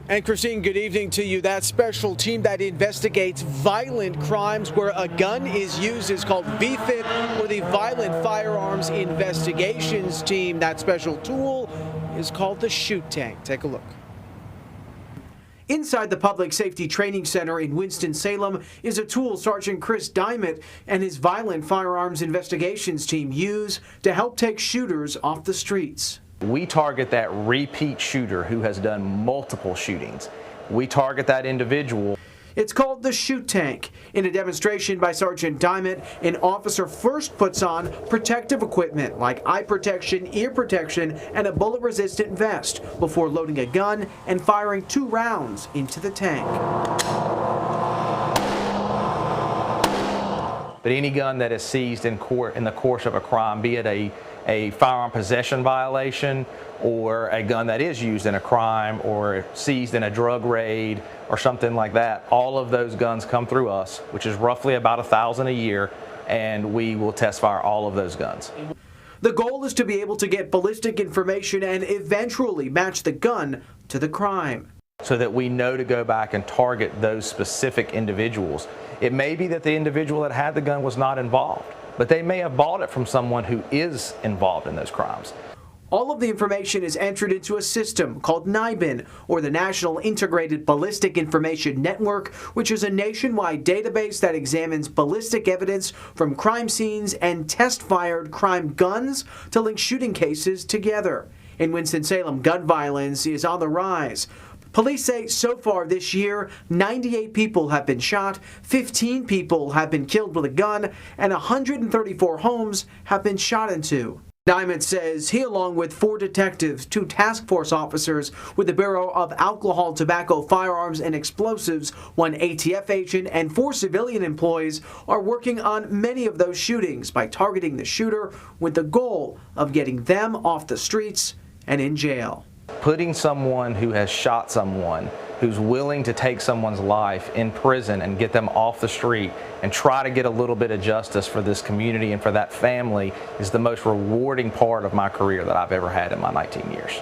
And Christine, good evening to you. That special team that investigates violent crimes where a gun is used is called VFIT, or the Violent Firearms Investigations Team. That special tool is called the Shoot Tank. Take a look. Inside the Public Safety Training Center in Winston-Salem is a tool Sergeant Chris Diamond and his Violent Firearms Investigations Team use to help take shooters off the streets. We target that repeat shooter who has done multiple shootings. We target that individual. It's called the Shoot Tank. In a demonstration by Sergeant Diamond, an officer first puts on protective equipment like eye protection, ear protection, and a bullet-resistant vest before loading a gun and firing 2 rounds into the tank. But any gun that is seized in the course of a crime, be it a firearm possession violation or a gun that is used in a crime or seized in a drug raid or something like that, all of those guns come through us, which is roughly about 1,000 a year, and we will test fire all of those guns. The goal is to be able to get ballistic information and eventually match the gun to the crime, so that we know to go back and target those specific individuals. It may be that the individual that had the gun was not involved, but they may have bought it from someone who is involved in those crimes. All of the information is entered into a system called NIBIN, or the National Integrated Ballistic Information Network, which is a nationwide database that examines ballistic evidence from crime scenes and test-fired crime guns to link shooting cases together. In Winston-Salem, gun violence is on the rise. Police say so far this year, 98 people have been shot, 15 people have been killed with a gun, and 134 homes have been shot into. Diamond says he, along with 4 detectives, 2 task force officers with the Bureau of Alcohol, Tobacco, Firearms, and Explosives, 1 ATF agent, and 4 civilian employees are working on many of those shootings by targeting the shooter with the goal of getting them off the streets and in jail. Putting someone who has shot someone, who's willing to take someone's life in prison and get them off the street and try to get a little bit of justice for this community and for that family is the most rewarding part of my career that I've ever had in my 19 years.